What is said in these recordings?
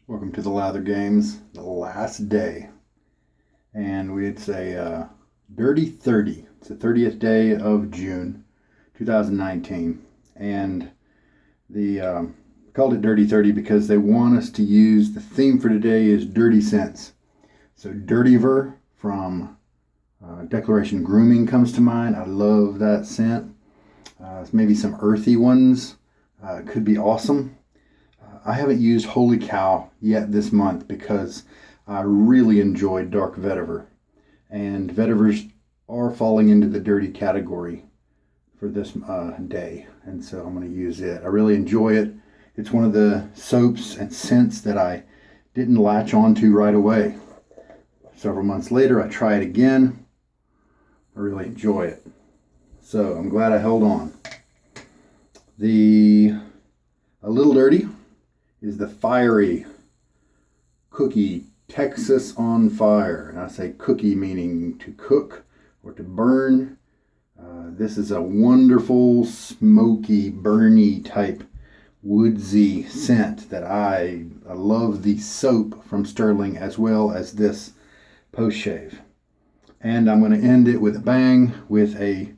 Welcome to the Lather Games, the last day. And it's a dirty 30. It's the 30th day of June 2019. And the called it Dirty 30 because they want us to use, the theme for today is dirty scents. So Vetiver from Declaration Grooming comes to mind. I love that scent. Maybe some earthy ones could be awesome. I haven't used Holy Cow yet this month because I really enjoyed Dark Vetiver. And Vetivers are falling into the dirty category for this day. And so I'm going to use it. I really enjoy it. It's one of the soaps and scents that I didn't latch onto right away. Several months later, I try it again. I really enjoy it. So I'm glad I held on. A little dirty is the fiery cookie Texas on fire. And I say cookie meaning to cook or to burn. This is a wonderful smoky, burney type woodsy scent that I love the soap from Stirling as well as this post shave. And I'm going to end it with a bang with a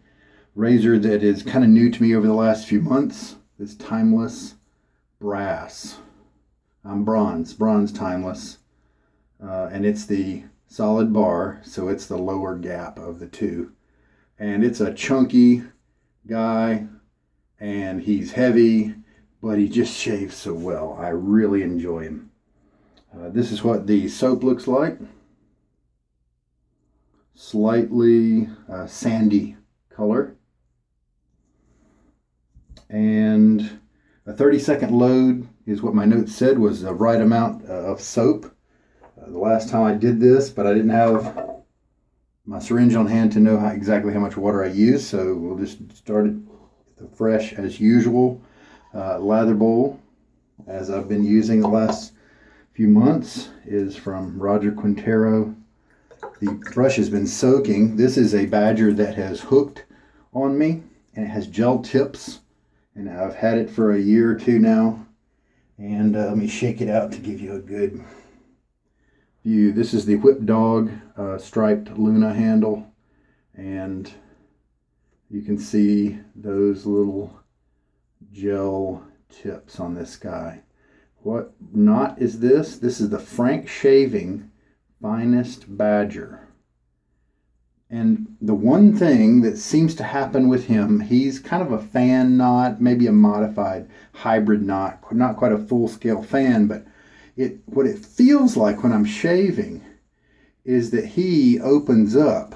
razor that is kind of new to me over the last few months. This Timeless Brass. I'm bronze timeless, and it's the solid bar, so it's the lower gap of the two. And it's a chunky guy, and he's heavy, but he just shaves so well. I really enjoy him. This is what the soap looks like. Slightly sandy color. And a 30-second load is what my notes said was the right amount of soap. The last time I did this, but I didn't have my syringe on hand to know exactly how much water I used, so we'll just start it fresh as usual. Lather bowl, as I've been using the last few months, is from Roger Quintero. The brush has been soaking. This is a badger that has hooked on me, and it has gel tips. And I've had it for a year or two now. And let me shake it out to give you a good view. This is the Whip Dog striped Luna handle. And you can see those little gel tips on this guy. What knot is this? This is the Frank Shaving Finest Badger. And the one thing that seems to happen with him, he's kind of a fan knot, maybe a modified hybrid knot, not quite a full-scale fan, but what it feels like when I'm shaving is that he opens up.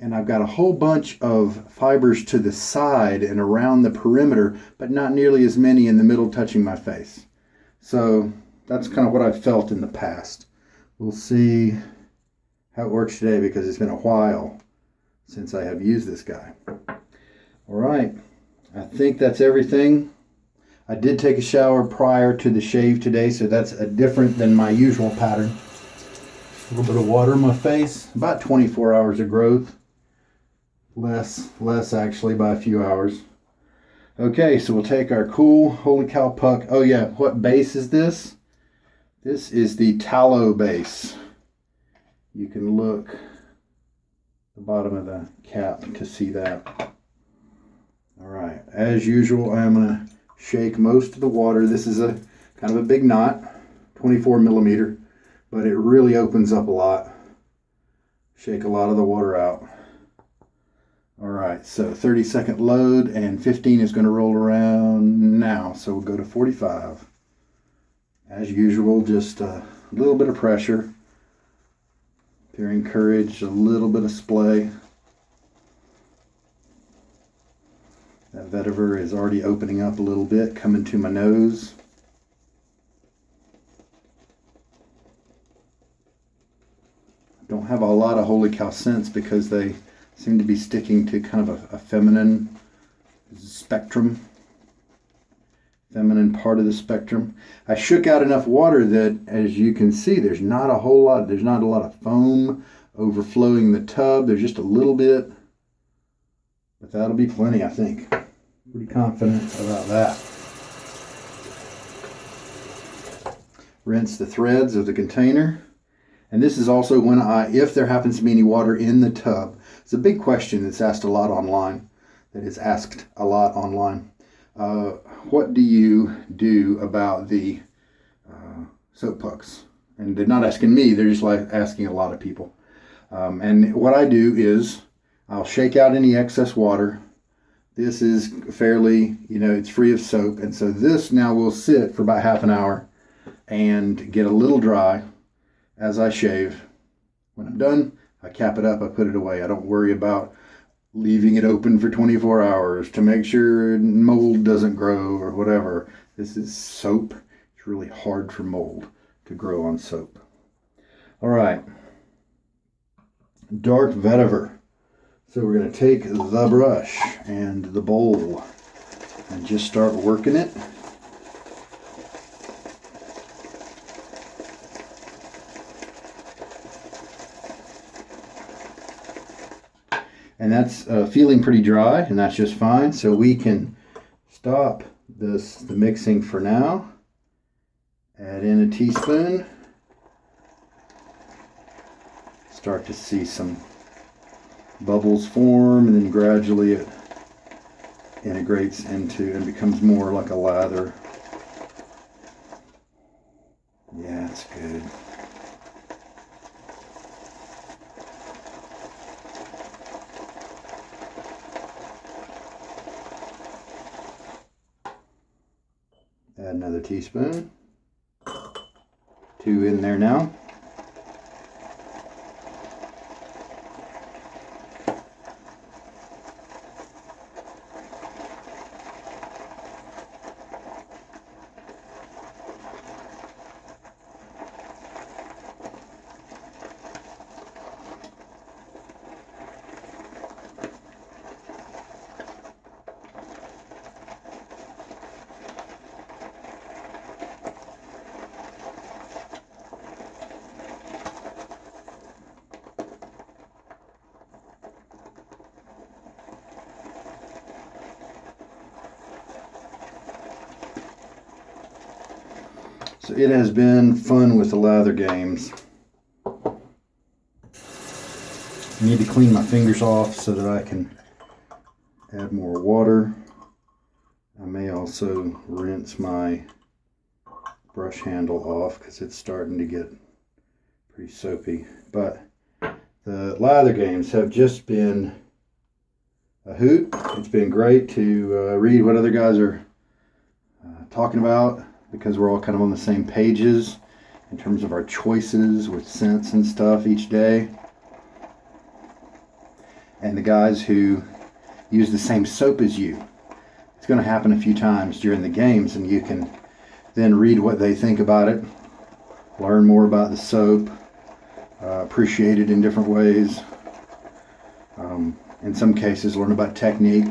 And I've got a whole bunch of fibers to the side and around the perimeter, but not nearly as many in the middle touching my face. So that's kind of what I've felt in the past. We'll see how it works today because it's been a while since I have used this guy. All right, I think that's everything. I did take a shower prior to the shave today, so that's different than my usual pattern. A little bit of water in my face, about 24 hours of growth. Less actually by a few hours. Okay, so we'll take our cool Holy Cow puck. Oh yeah, what base is this? This is the Tallow base. You can look at the bottom of the cap to see that. All right, as usual, I'm going to shake most of the water. This is a kind of a big knot, 24 millimeter, but it really opens up a lot. Shake a lot of the water out. All right, so 30-second load, and 15 is going to roll around now. So we'll go to 45. As usual, just a little bit of pressure. If you're encouraged, a little bit of splay. That vetiver is already opening up a little bit, coming to my nose. I don't have a lot of Holy Cow scents because they seem to be sticking to kind of a feminine spectrum. Feminine part of the spectrum. I shook out enough water that, as you can see, there's not a lot of foam overflowing the tub. There's just a little bit, but that'll be plenty, I think. Pretty confident about that. rinse the threads of the container. And this is also when if there happens to be any water in the tub. It's a big question that's asked a lot online. What do you do about the soap pucks? And they're not asking me, they're just like asking a lot of people. And what I do is I'll shake out any excess water. This is fairly, it's free of soap. And so this now will sit for about half an hour and get a little dry as I shave. When I'm done, I cap it up, I put it away. I don't worry about leaving it open for 24 hours to make sure mold doesn't grow or whatever. This is soap. It's really hard for mold to grow on soap. All right. Dark vetiver. So we're going to take the brush and the bowl and just start working it. And that's feeling pretty dry, and that's just fine. So we can stop the mixing for now. Add in a teaspoon. Start to see some bubbles form, and then gradually it integrates into and becomes more like a lather. Yeah, it's good. Add another teaspoon. 2 in there now. So it has been fun with the lather games. I need to clean my fingers off so that I can add more water. I may also rinse my brush handle off because it's starting to get pretty soapy. But the lather games have just been a hoot. It's been great to read what other guys are talking about, because we're all kind of on the same pages in terms of our choices with scents and stuff each day. And the guys who use the same soap as you, it's going to happen a few times during the games, and you can then read what they think about it, learn more about the soap, appreciate it in different ways. In some cases, learn about technique,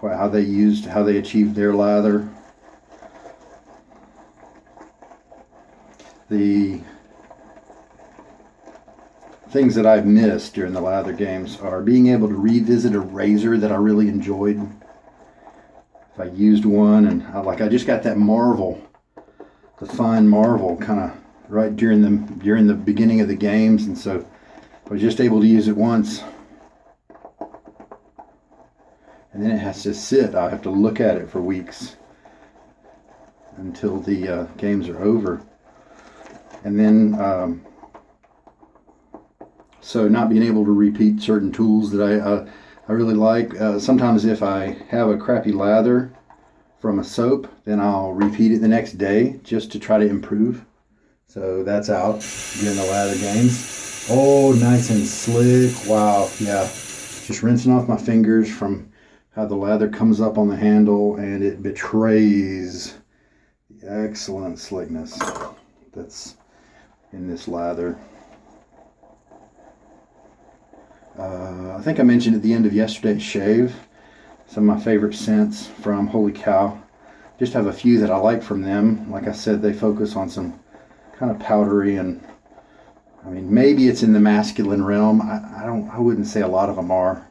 how they achieved their lather. The things that I've missed during the lather games are being able to revisit a razor that I really enjoyed. If I used one and I just got that Marvel, the fine Marvel, kind of right during the beginning of the games, and so I was just able to use it once, and then it has to sit. I have to look at it for weeks until the games are over. And then, so not being able to repeat certain tools that I really like. Sometimes if I have a crappy lather from a soap, then I'll repeat it the next day just to try to improve. So that's out during the lather games. Oh, nice and slick. Wow, yeah. Just rinsing off my fingers from how the lather comes up on the handle, and it betrays the excellent slickness that's in this lather. I think I mentioned at the end of yesterday's shave some of my favorite scents from Holy Cow. Just have a few that I like from them. Like I said, they focus on some kind of powdery, and I mean, maybe it's in the masculine realm. I wouldn't say a lot of them are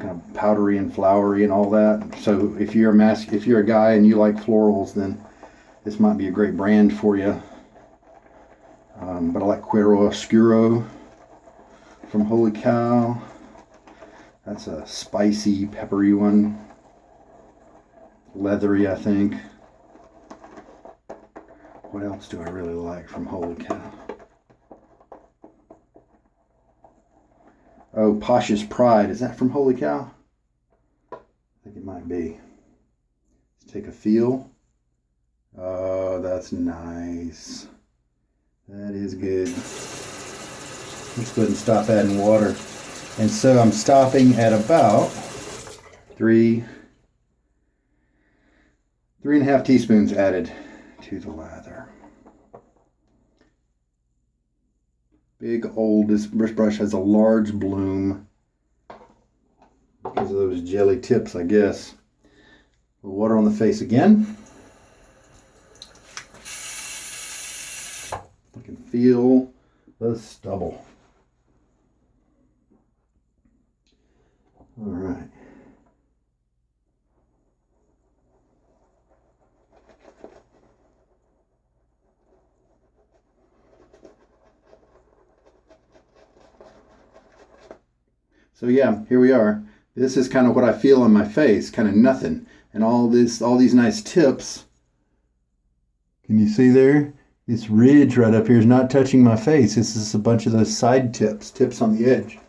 kind of powdery and flowery and all that. So if you're a guy and you like florals, then This might be a great brand for you. But I like Cuero Oscuro from Holy Cow. That's a spicy, peppery one. Leathery, I think. What else do I really like from Holy Cow? Oh, Posh's Pride. Is that from Holy Cow? I think it might be. Let's take a feel. Oh, that's nice. That is good. Let's go ahead and stop adding water. And so I'm stopping at about 3.5 teaspoons added to the lather. Big old, this brush has a large bloom because of those jelly tips, I guess. Water on the face again. You can feel the stubble. All right. So yeah, here we are. This is kind of what I feel on my face, kind of nothing. And all these nice tips. Can you see there? This ridge right up here is not touching my face. This is a bunch of those side tips on the edge.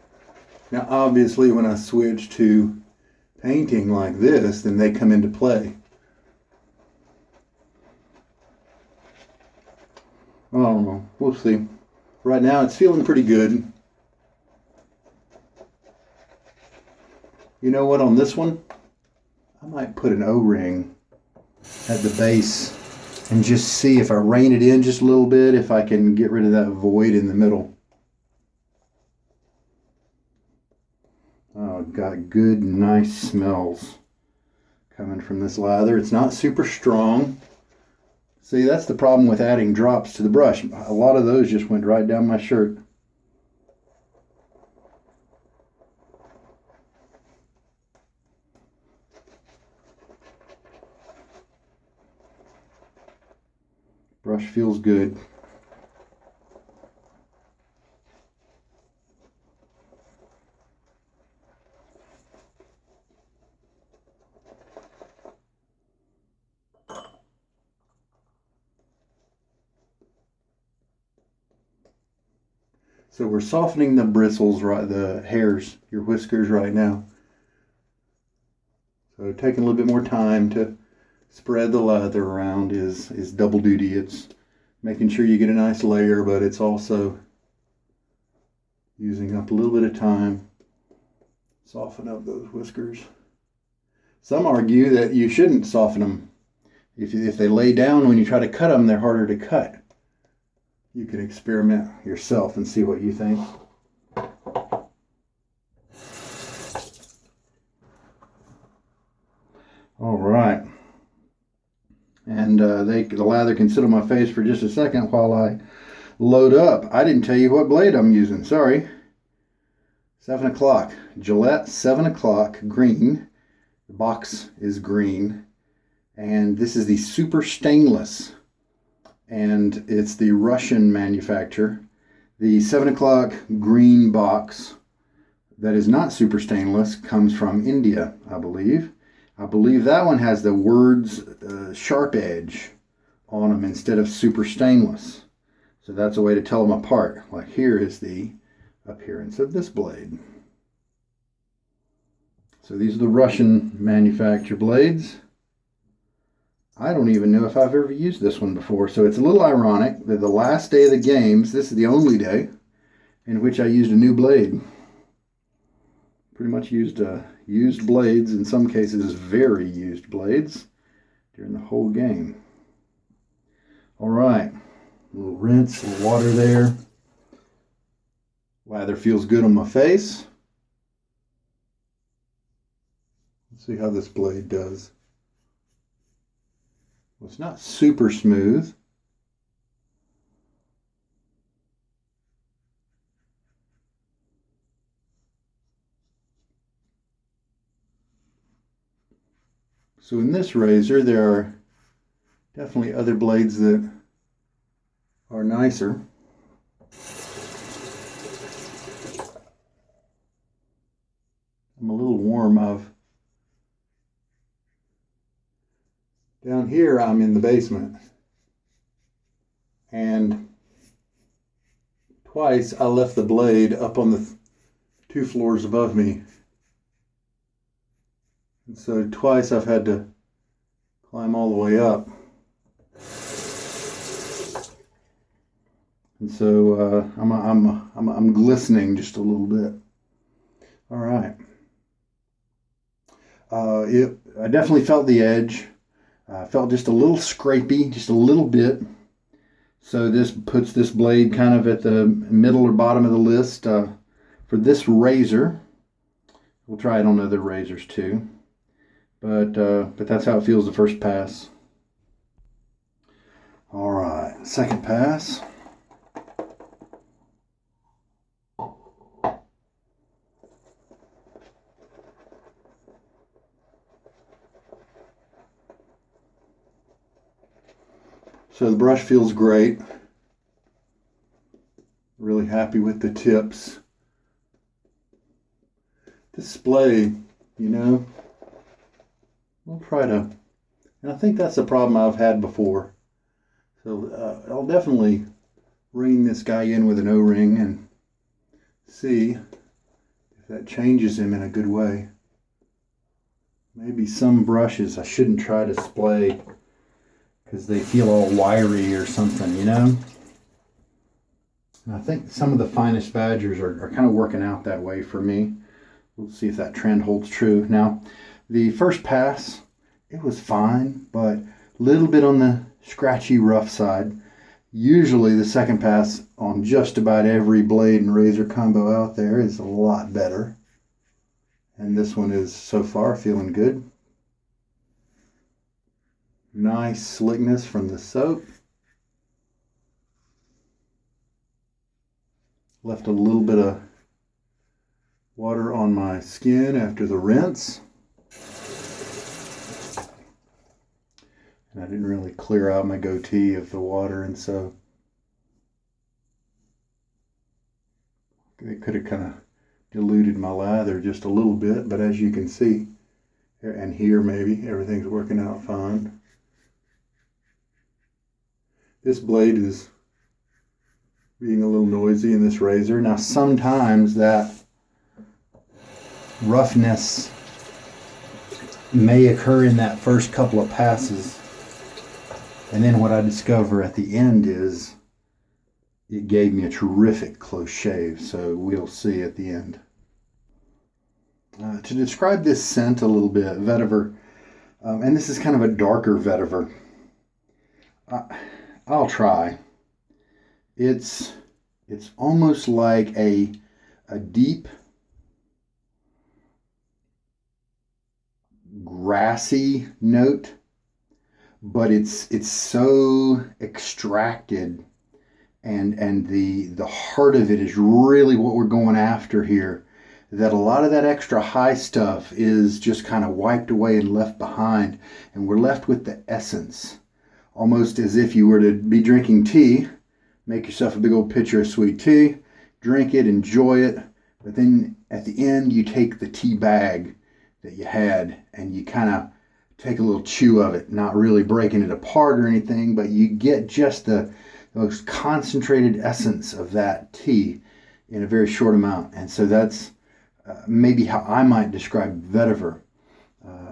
Now obviously when I switch to painting like this, then they come into play. I don't know. We'll see. Right now it's feeling pretty good. You know what, on this one, I might put an O-ring at the base and just see if I rein it in just a little bit, if I can get rid of that void in the middle. Oh, got good, nice smells coming from this lather. It's not super strong. See, that's the problem with adding drops to the brush. A lot of those just went right down my shirt. Brush feels good. So we're softening the bristles, right, the hairs, your whiskers right now. So taking a little bit more time to spread the lather around is double duty. It's making sure you get a nice layer, but it's also using up a little bit of time. Soften up those whiskers. Some argue that you shouldn't soften them. If they lay down when you try to cut them, they're harder to cut. You can experiment yourself and see what you think. All right. And the lather can sit on my face for just a second while I load up. I didn't tell you what blade I'm using. Sorry. 7 o'clock. Gillette 7 o'clock green. The box is green. And this is the super stainless. And it's the Russian manufacturer. The 7 o'clock green box that is not super stainless comes from India, I believe. I believe that one has the words sharp edge on them instead of super stainless. So that's a way to tell them apart. Like here is the appearance of this blade. So these are the Russian manufacturer blades. I don't even know if I've ever used this one before. So it's a little ironic that the last day of the games, this is the only day in which I used a new blade. Pretty much used used blades, in some cases very used blades, during the whole game. All right, a little rinse, a little water there. Lather feels good on my face. Let's see how this blade does. Well, it's not super smooth. So in this razor, there are Definitely other blades that are nicer. I'm a little warm. Down here I'm in the basement, and twice I left the blade up on the 2 floors above me, and so twice I've had to climb all the way up, and so I'm glistening just a little bit. All right. I definitely felt the edge. Felt just a little scrapey, just a little bit. So this puts this blade kind of at the middle or bottom of the list for this razor. We'll try it on other razors too, but that's how it feels the first pass. All right, second pass. So the brush feels great. Really happy with the tips. Display, we'll try to, and I think that's a problem I've had before. So I'll definitely ring this guy in with an O-ring and see if that changes him in a good way. Maybe some brushes I shouldn't try to splay because they feel all wiry or something, And I think some of the finest badgers are kind of working out that way for me. We'll see if that trend holds true. Now, the first pass, it was fine, but a little bit on the scratchy, rough side. Usually the second pass on just about every blade and razor combo out there is a lot better. And this one is so far feeling good. Nice slickness from the soap. Left a little bit of water on my skin after the rinse. And I didn't really clear out my goatee of the water, and so it could have kind of diluted my lather just a little bit, but as you can see, and here maybe, everything's working out fine. This blade is being a little noisy in this razor. Now sometimes that roughness may occur in that first couple of passes, and then what I discover at the end is it gave me a terrific close shave, so we'll see at the end. To describe this scent a little bit, vetiver, and this is kind of a darker vetiver. I'll try. It's almost like a deep, grassy note, but it's so extracted, and the heart of it is really what we're going after here, that a lot of that extra high stuff is just kind of wiped away and left behind, and we're left with the essence, almost as if you were to be drinking tea. Make yourself a big old pitcher of sweet tea, drink it, enjoy it, but then at the end you take the tea bag that you had and you kind of take a little chew of it, not really breaking it apart or anything, but you get just the most concentrated essence of that tea in a very short amount. And so that's maybe how I might describe vetiver.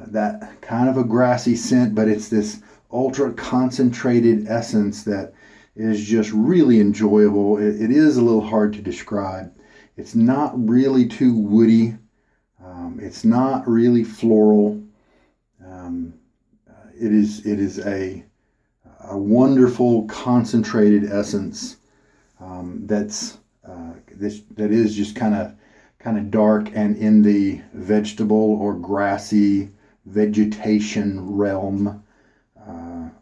That kind of a grassy scent, but it's this ultra concentrated essence that is just really enjoyable. It is a little hard to describe. It's not really too woody. It's not really floral. It is a wonderful concentrated essence that is just kind of dark and in the vegetable or grassy vegetation realm.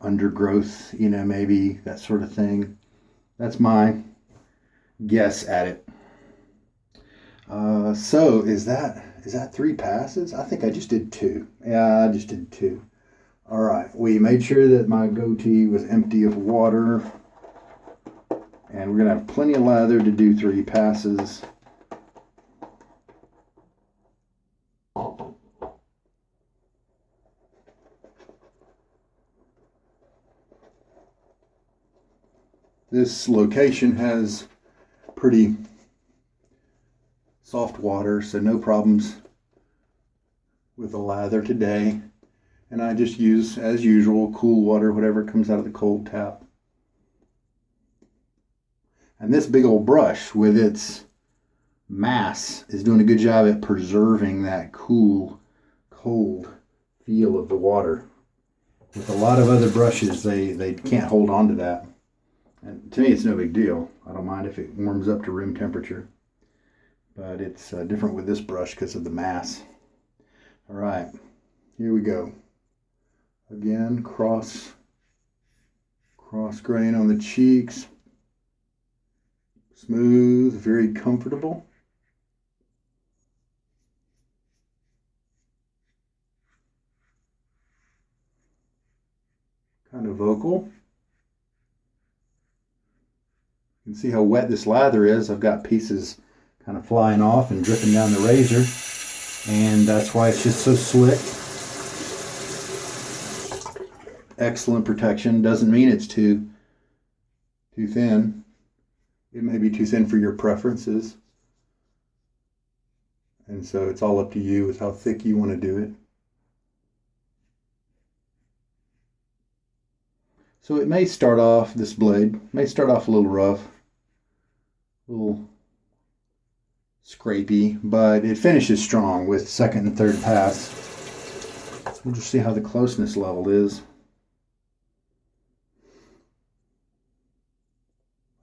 Undergrowth, maybe that sort of thing. That's my guess at it. So is that 3 passes? I think I just did 2. Yeah, I just did 2. All right, we made sure that my goatee was empty of water, and we're gonna have plenty of lather to do 3 passes. This location has pretty soft water, so no problems with the lather today. And I just use, as usual, cool water, whatever comes out of the cold tap. And this big old brush with its mass is doing a good job at preserving that cool, cold feel of the water. With a lot of other brushes, they can't hold on to that. And to me, it's no big deal. I don't mind if it warms up to room temperature. But it's different with this brush because of the mass. All right, here we go. Again, cross grain on the cheeks. Smooth, very comfortable. Kind of vocal. You can see how wet this lather is. I've got pieces kind of flying off and dripping down the razor, and that's why it's just so slick. Excellent protection. Doesn't mean it's too thin. It may be too thin for your preferences, and so it's all up to you with how thick you want to do it. So it may start off, this blade may start off a little rough, a little scrapey, but it finishes strong with second and third pass. We'll just see how the closeness level is.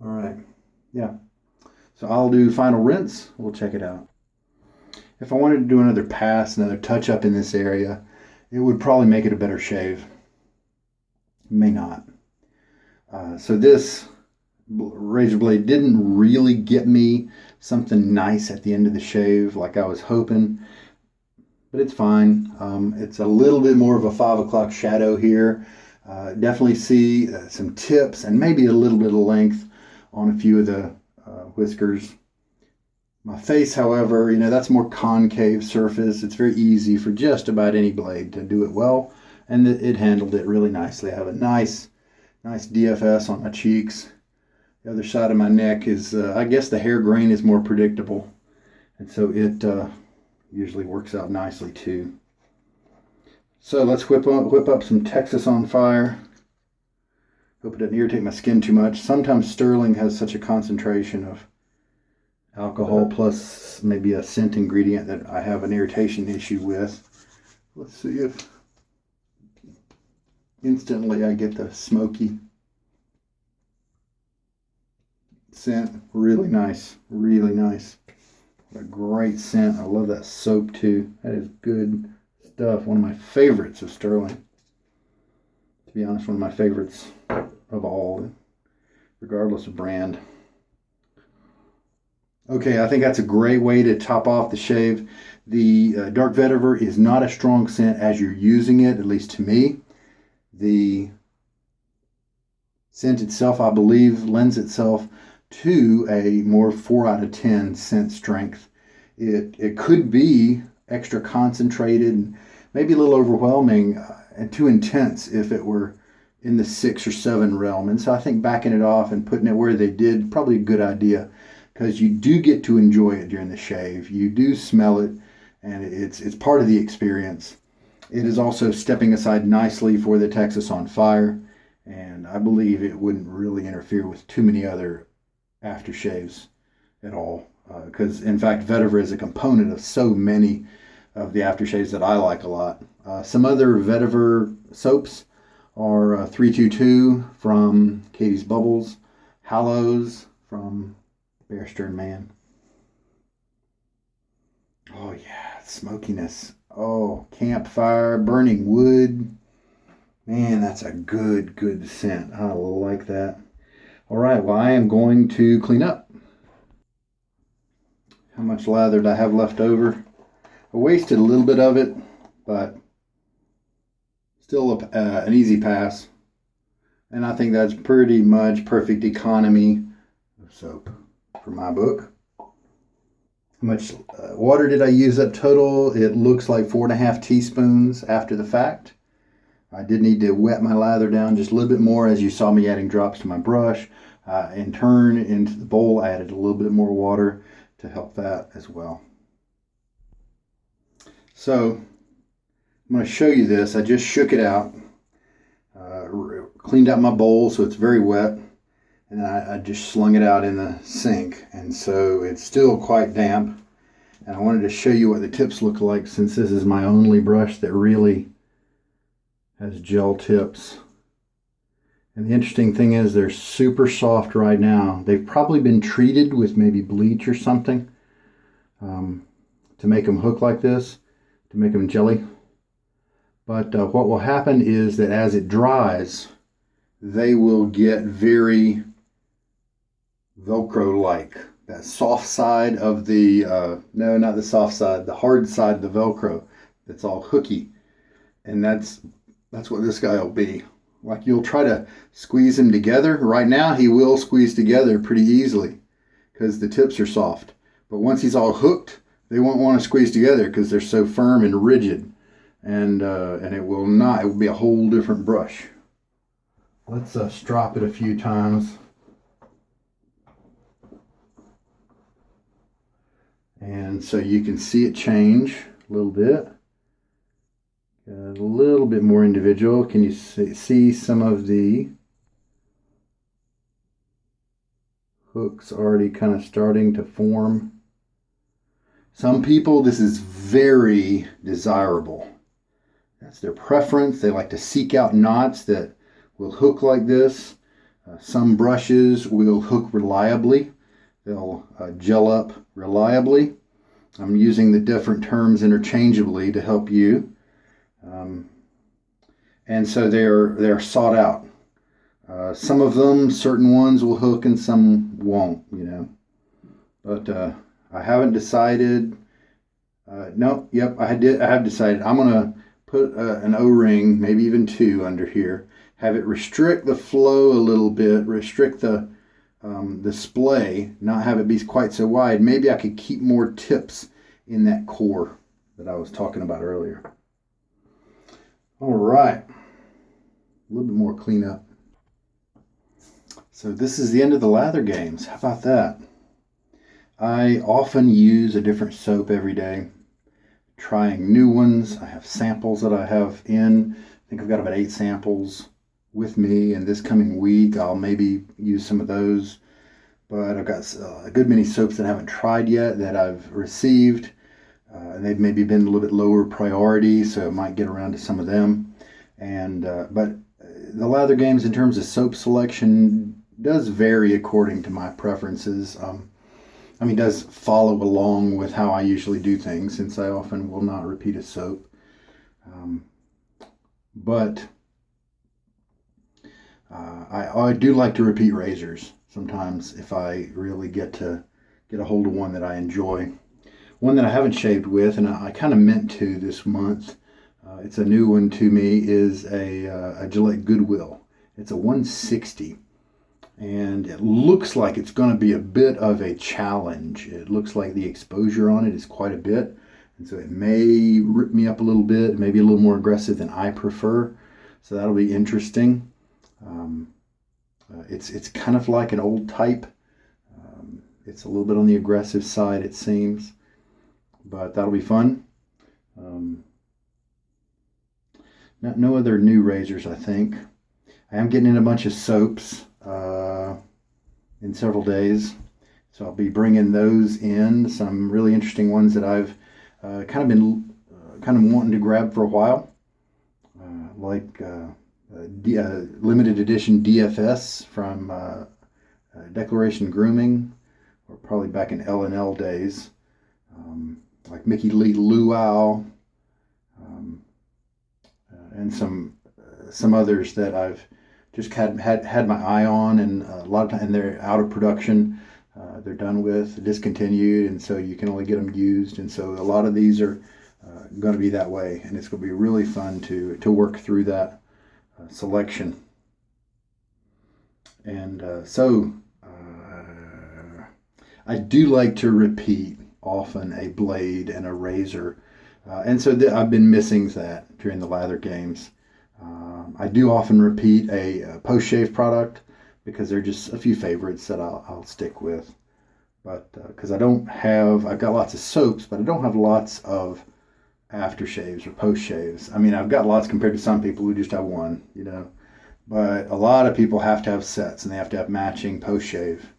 All right, yeah. So I'll do final rinse. We'll check it out. If I wanted to do another pass, another touch up in this area, it would probably make it a better shave. May not. So this razor blade didn't really get me something nice at the end of the shave like I was hoping, but it's fine. It's a little bit more of a 5 o'clock shadow here. Definitely see some tips and maybe a little bit of length on a few of the whiskers. My face, however, that's more concave surface. It's very easy for just about any blade to do it well, and it handled it really nicely. I have a nice DFS on my cheeks. The other side of my neck is, I guess the hair grain is more predictable, and so it usually works out nicely too. So let's whip up some Texas on Fire. Hope it doesn't irritate my skin too much. Sometimes Stirling has such a concentration of alcohol plus maybe a scent ingredient that I have an irritation issue with. Let's see if instantly I get the smoky scent. Really nice, really nice. What a great scent. I love that soap too. That is good stuff. One of my favorites of Stirling. To be honest, one of my favorites of all, regardless of brand. Okay, I think that's a great way to top off the shave. The Dark Vetiver is not a strong scent as you're using it, at least to me. The scent itself, I believe, lends itself to a more 4 out of 10 scent strength. It could be extra concentrated and maybe a little overwhelming and too intense if it were in the 6 or 7 realm. And so I think backing it off and putting it where they did, probably a good idea, because you do get to enjoy it during the shave. You do smell it, and it's part of the experience. It is also stepping aside nicely for the Texas on Fire, and I believe it wouldn't really interfere with too many other aftershaves at all, because in fact Vetiver is a component of so many of the aftershaves that I like a lot. Some other Vetiver soaps are 322 from Katie's Bubbles, Hallows from Bear Stern Man. Oh yeah, smokiness. Oh, campfire, burning wood. Man, that's a good scent. I like that. All right, well, I am going to clean up. How much lather did I have left over? I wasted a little bit of it, but still an easy pass. And I think that's pretty much perfect economy of soap for my book. How much water did I use up total? It looks like 4.5 teaspoons after the fact. I did need to wet my lather down just a little bit more, as you saw me adding drops to my brush. In turn, into the bowl, I added a little bit more water to help that as well. So I'm going to show you this. I just shook it out, cleaned out my bowl so it's very wet, and I just slung it out in the sink, and so it's still quite damp. And I wanted to show you what the tips look like, since this is my only brush that really has gel tips. And the interesting thing is they're super soft right now. They've probably been treated with maybe bleach or something to make them hook like this, to make them jelly. But what will happen is that as it dries, they will get very Velcro-like. That soft side of the, no, not the soft side, the hard side of the Velcro that's all hooky. And that's what this guy will be. Like, you'll try to squeeze him together. Right now, he will squeeze together pretty easily because the tips are soft. But once he's all hooked, they won't want to squeeze together because they're so firm and rigid. And it will not. It will be a whole different brush. Let's strop it a few times. And so you can see it change a little bit. A little bit more individual. Can you see some of the hooks already kind of starting to form? Some people, this is very desirable. That's their preference. They like to seek out knots that will hook like this. Some brushes will hook reliably. They'll gel up reliably. I'm using the different terms interchangeably to help you. And so they're sought out. Some of them, certain ones will hook and some won't, you know. But I haven't decided. No, yep, I have decided. I'm gonna put an O-ring, maybe even 2 under here. Have it restrict the flow a little bit, restrict the splay, not have it be quite so wide. Maybe I could keep more tips in that core that I was talking about earlier. All right, a little bit more cleanup. So this is the end of the lather games. How about that? I often use a different soap every day, trying new ones. I have samples that I have in. I think I've got about 8 samples with me, and this coming week I'll maybe use some of those. But I've got a good many soaps that I haven't tried yet that I've received. And they've maybe been a little bit lower priority, so I might get around to some of them. And but the lather games in terms of soap selection does vary according to my preferences. I mean, does follow along with how I usually do things, since I often will not repeat a soap. But I do like to repeat razors sometimes if I really get a hold of one that I enjoy. One that I haven't shaved with, and I kind of meant to this month, it's a new one to me, is a Gillette Goodwill. It's a 160, and it looks like it's going to be a bit of a challenge. It looks like the exposure on it is quite a bit, and so it may rip me up a little bit, maybe a little more aggressive than I prefer, so that'll be interesting. It's kind of like an old type. It's a little bit on the aggressive side, it seems. But that'll be fun. No other new razors, I think. I am getting in a bunch of soaps in several days. So I'll be bringing those in. Some really interesting ones that I've kind of been wanting to grab for a while. Like limited edition DFS from Declaration Grooming, or probably back in L&L days. Like Mickey Lee Luau, and some others that I've just had my eye on, and a lot of time they're out of production, they're done with, discontinued, and so you can only get them used. And so a lot of these are going to be that way, and it's going to be really fun to work through that selection. And I do like to repeat often a blade and a razor, and so I've been missing that during the lather games. I do often repeat a post-shave product because they're just a few favorites that I'll stick with. But because I've got lots of soaps, but I don't have lots of aftershaves or post-shaves. I mean, I've got lots compared to some people who just have one, But a lot of people have to have sets, and they have to have matching post-shave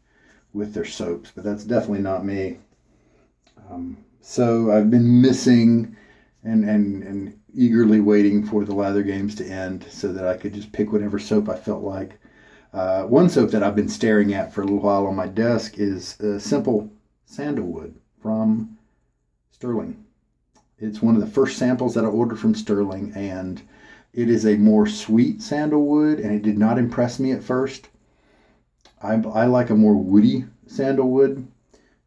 with their soaps. But that's definitely not me. So I've been missing and eagerly waiting for the lather games to end so that I could just pick whatever soap I felt like. One soap that I've been staring at for a little while on my desk is Simple Sandalwood from Stirling. It's one of the first samples that I ordered from Stirling, and it is a more sweet sandalwood, and it did not impress me at first. I like a more woody sandalwood,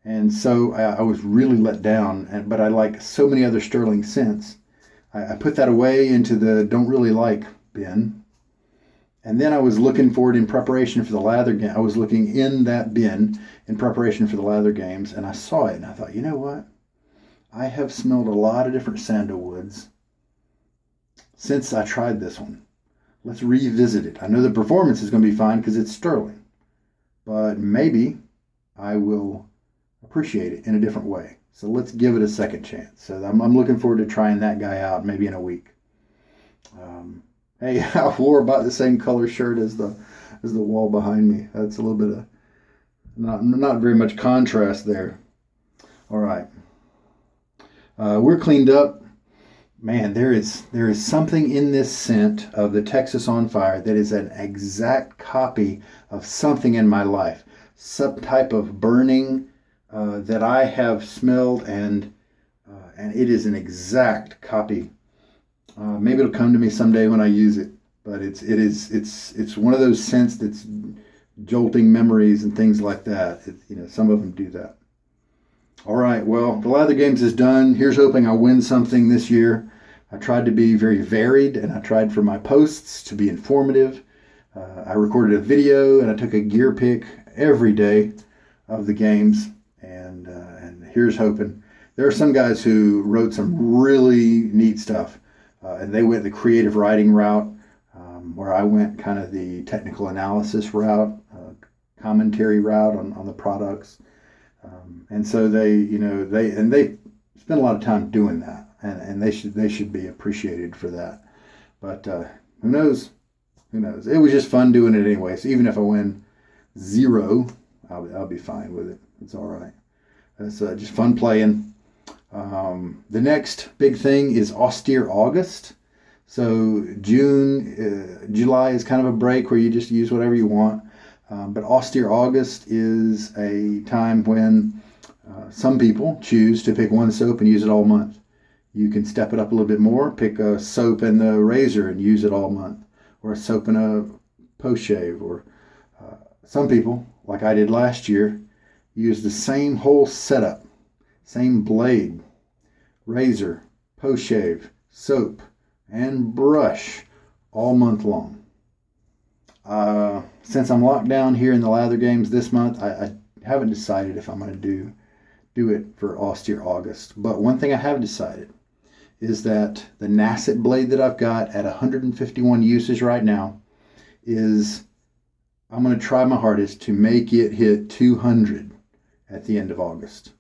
and so I was really let down. But I like so many other Stirling scents. I put that away into the don't really like bin. And then I was looking for it in preparation for the lather game. I was looking in that bin in preparation for the lather games, and I saw it, and I thought, you know what? I have smelled a lot of different sandalwoods since I tried this one. Let's revisit it. I know the performance is going to be fine because it's Stirling, but maybe I will appreciate it in a different way. So let's give it a second chance. So I'm looking forward to trying that guy out maybe in a week. Hey, I wore about the same color shirt as the wall behind me. That's a little bit of not very much contrast there. All right, we're cleaned up. Man, there is something in this scent of the Texas On Fire that is an exact copy of something in my life, some type of burning that I have smelled, and it is an exact copy. Maybe it'll come to me someday when I use it, but it's one of those scents that's jolting memories and things like that. Some of them do that. All right, well, the lather games is done. Here's hoping I win something this year. I tried to be very varied, and I tried for my posts to be informative. I recorded a video, and I took a gear pick every day of the games, and here's hoping. There are some guys who wrote some really neat stuff. And they went the creative writing route, where I went kind of the technical analysis route, commentary route on the products. And so they spent a lot of time doing that, and they should be appreciated for that. But who knows? Who knows? It was just fun doing it anyway. So even if I win 0, I'll be fine with it. It's all right. It's just fun playing. The next big thing is austere August. So July is kind of a break where you just use whatever you want. But austere August is a time when some people choose to pick one soap and use it all month. You can step it up a little bit more, pick a soap and a razor and use it all month, or a soap and a post shave. Or some people, like I did last year, use the same whole setup. Same blade, razor, post-shave, soap, and brush all month long. Since I'm locked down here in the lather games this month, I haven't decided if I'm going to do it for austere August. But one thing I have decided is that the Nasset blade that I've got at 151 uses right now I'm going to try my hardest to make it hit 200 at the end of August.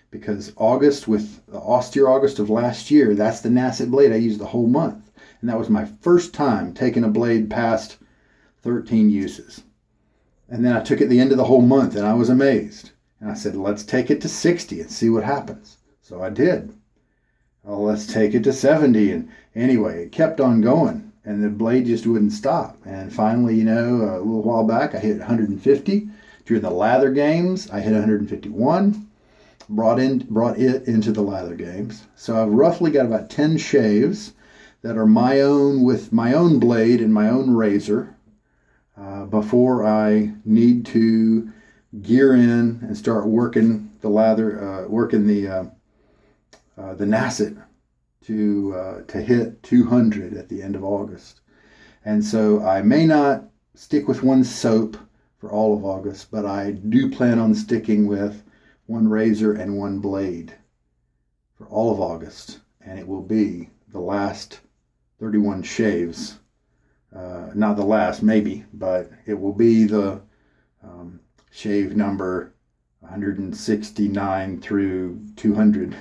Because August, with the austere August of last year, that's the Nasset blade I used the whole month. And that was my first time taking a blade past 13 uses. And then I took it the end of the whole month, and I was amazed. And I said, let's take it to 60 and see what happens. So I did. Well, let's take it to 70. And anyway, it kept on going, and the blade just wouldn't stop. And finally, a little while back, I hit 150. During the lather games, I hit 151. Brought it into the lather games. So I've roughly got about 10 shaves that are my own, with my own blade and my own razor, before I need to gear in and start working the lather, working the Nasset to hit 200 at the end of August. And so I may not stick with one soap for all of August, but I do plan on sticking with one razor and one blade for all of August. And it will be the last 31 shaves. Not the last, maybe, but it will be the shave number 169 through 200,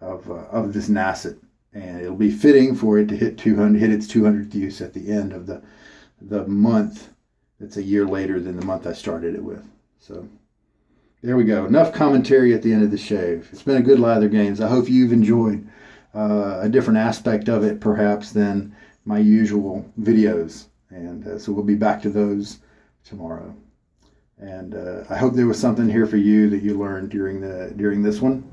of this Nasset. And it'll be fitting for it to hit its 200th use at the end of the month. That's a year later than the month I started it with. So there we go. Enough commentary at the end of the shave. It's been a good Lather Games. I hope you've enjoyed a different aspect of it, perhaps, than my usual videos. And so we'll be back to those tomorrow. And I hope there was something here for you that you learned during this one.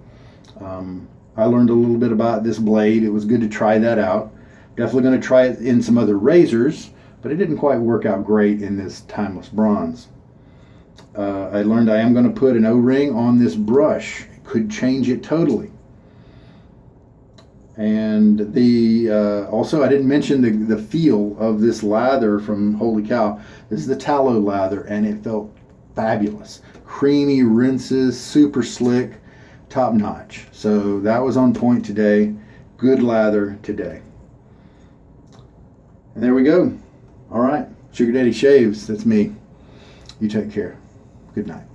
I learned a little bit about this blade. It was good to try that out. Definitely going to try it in some other razors, but it didn't quite work out great in this Timeless Bronze. I learned I am going to put an O-ring on this brush. It could change it totally. And also I didn't mention the feel of this lather from Holy Cow. This is the Tallow lather, and it felt fabulous. Creamy rinses, super slick, top notch. So that was on point today. Good lather today. And there we go. All right. Sugar Daddy Shaves. That's me. You take care. Good night.